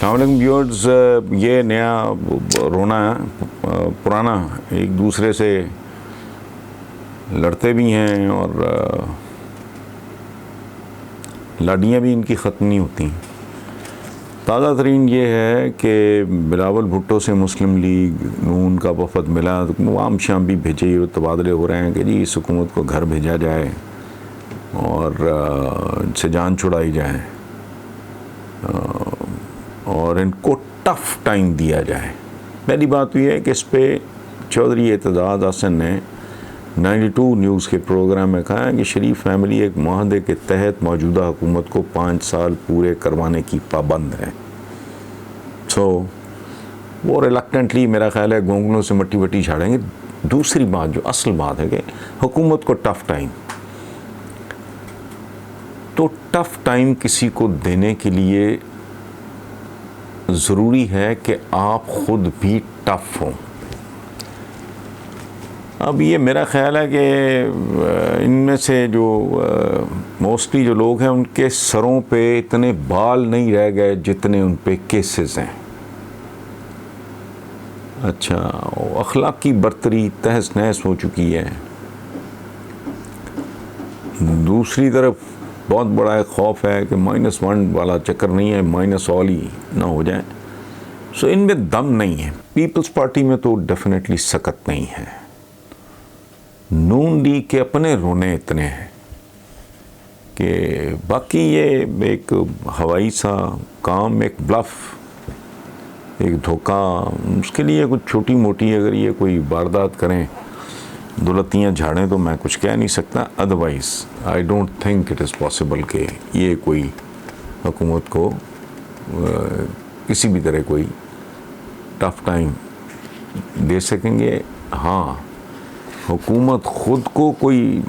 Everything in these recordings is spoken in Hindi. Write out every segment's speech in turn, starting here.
ट्रैवलिंग व्यूअर्स, ये नया रोना पुराना एक दूसरे से लड़ते भी हैं और लड़ियाँ भी इनकी ख़त्म नहीं होती। ताज़ा तरीन ये है कि बिलावल भुट्टो से मुस्लिम लीग नून का वफद मिला, तो आम शाम भी भेजे और तबादले हो रहे हैं कि जी इस हुकूमत को घर भेजा जाए और इनसे जान छुड़ाई जाए और इनको टफ़ टाइम दिया जाए। पहली बात यह है कि इस पर चौधरी एतजाज़ हसन ने 92 न्यूज़ के प्रोग्राम में कहा है कि शरीफ फैमिली एक मुआहदे के तहत मौजूदा हुकूमत को 5 साल पूरे करवाने की पाबंद है। वो रिलक्टेंटली मेरा ख्याल है गोंगलों से मट्टी वट्टी झाड़ेंगे। दूसरी बात जो असल बात है कि हुकूमत को टफ़ टाइम, तो टफ़ टाइम किसी को देने के लिए ज़रूरी है कि आप ख़ुद भी टफ़ हों। अब ये मेरा ख़्याल है कि इनमें से जो मोस्टली जो लोग हैं उनके सरों पे इतने बाल नहीं रह गए जितने उन पे केसेस हैं। अच्छा, अखलाक की बर्तरी तहस नहस हो चुकी है। दूसरी तरफ बहुत बड़ा एक खौफ है कि -1 वाला चक्कर नहीं है, माइनस ऑल ही ना हो जाए। सो इनमें दम नहीं है। पीपल्स पार्टी में तो डेफिनेटली सकत नहीं है। नून लीग के अपने रोने इतने हैं कि बाकी ये एक हवाई सा काम, एक ब्लफ, एक धोखा, उसके लिए कुछ छोटी मोटी अगर ये कोई वारदात करें, दुलतियाँ झाड़ें, तो मैं कुछ कह नहीं सकता। Otherwise I don't think it is possible कि ये कोई हुकूमत को किसी भी तरह कोई टफ़ टाइम दे सकेंगे। हाँ, हुकूमत ख़ुद को कोई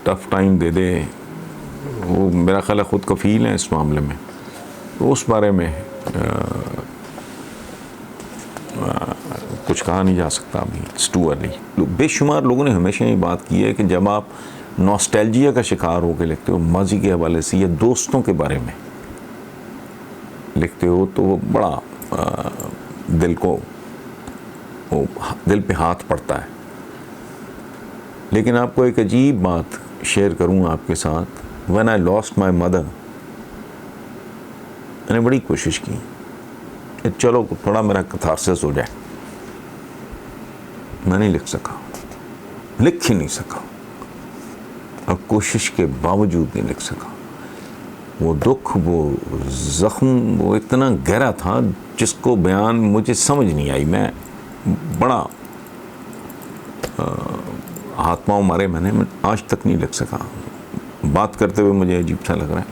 टफ़ टाइम दे दे, वो मेरा ख्याल है ख़ुद कफ़ील है इस मामले में, तो उस बारे में कुछ कहा नहीं जा सकता अभी। It's too early. बेशुमार लोगों ने हमेशा ये बात की है कि जब आप नॉस्टैल्जिया का शिकार होकर लिखते हो, माजी के हवाले से या दोस्तों के बारे में लिखते हो, तो वो बड़ा दिल पे हाथ पड़ता है। लेकिन आपको एक अजीब बात शेयर करूँ आपके साथ। When I lost my mother, मैंने बड़ी कोशिश की कि चलो थोड़ा मेरा कैथारसिस हो जाए। मैं नहीं लिख सका, लिख ही नहीं सका, और कोशिश के बावजूद नहीं लिख सका। वो दुख, वो ज़ख्म, वो इतना गहरा था जिसको बयान मुझे समझ नहीं आई। मैं बड़ा हाथ पाँव मारे मैं आज तक नहीं लिख सका। बात करते हुए मुझे अजीब सा लग रहा है।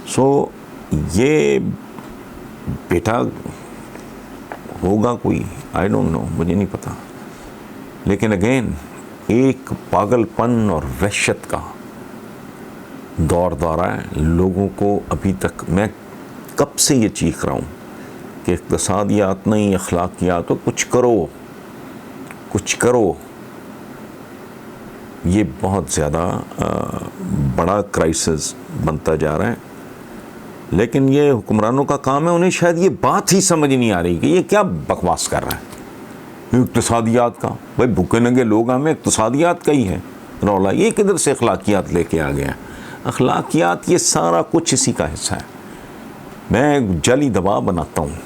सो ये बेटा होगा कोई, आई डोंट नो, मुझे नहीं पता। लेकिन अगेन एक पागलपन और वहशत का दौर दौरा है लोगों को। अभी तक मैं कब से ये चीख रहा हूँ कि इक़्तिसादियात नहीं, अखलाकियात, तो कुछ करो, कुछ करो। ये बहुत ज़्यादा बड़ा क्राइसिस बनता जा रहा है। लेकिन ये हुक्मरानों का काम है, उन्हें शायद ये बात ही समझ नहीं आ रही कि ये क्या बकवास कर रहा है। इक़्तिसादियात का, भाई भूखे नंगे लोग, हमें इक़्तिसादियात का ही है रौला। ये किधर से अखलाकियात लेके आ गया? अखलाकियात ये सारा कुछ इसी का हिस्सा है। मैं जाली दवा बनाता हूँ,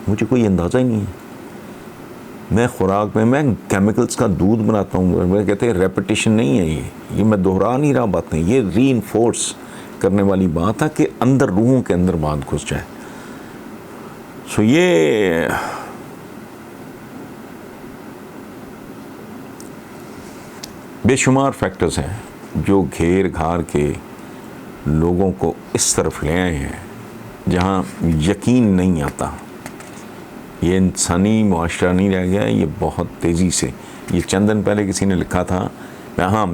मुझे कोई अंदाज़ा ही नहीं है। मैं खुराक में मैं केमिकल्स का दूध बनाता हूँ। मैं कहते हैं रेपिटेशन नहीं है, ये मैं दोहरा नहीं रहा बात नहीं, ये रीइंफोर्स करने वाली बात है कि अंदर रूहों के अंदर बात घुस जाए। सो ये बेशुमार फैक्टर्स हैं जो घेर घार के लोगों को इस तरफ ले आए हैं जहाँ यकीन नहीं आता। ये इंसानी मुआशरा नहीं रह गया। ये बहुत तेज़ी से, ये चंद दिन पहले किसी ने लिखा था, हाँ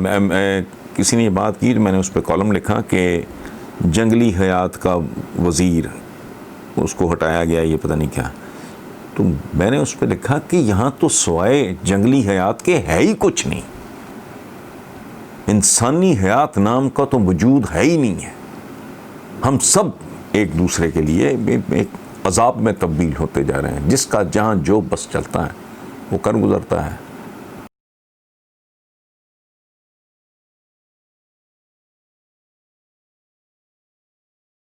किसी ने ये बात की, मैंने उस पर कॉलम लिखा कि जंगली हयात का वज़ीर, उसको हटाया गया, ये पता नहीं क्या। तो मैंने उस पर लिखा कि यहाँ तो सिवाय जंगली हयात के है ही कुछ नहीं। इंसानी हयात नाम का तो वजूद है ही नहीं है। हम सब एक दूसरे के लिए एक अजाब में तब्दील होते जा रहे हैं। जिसका जहाँ जो बस चलता है वो कर गुजरता है।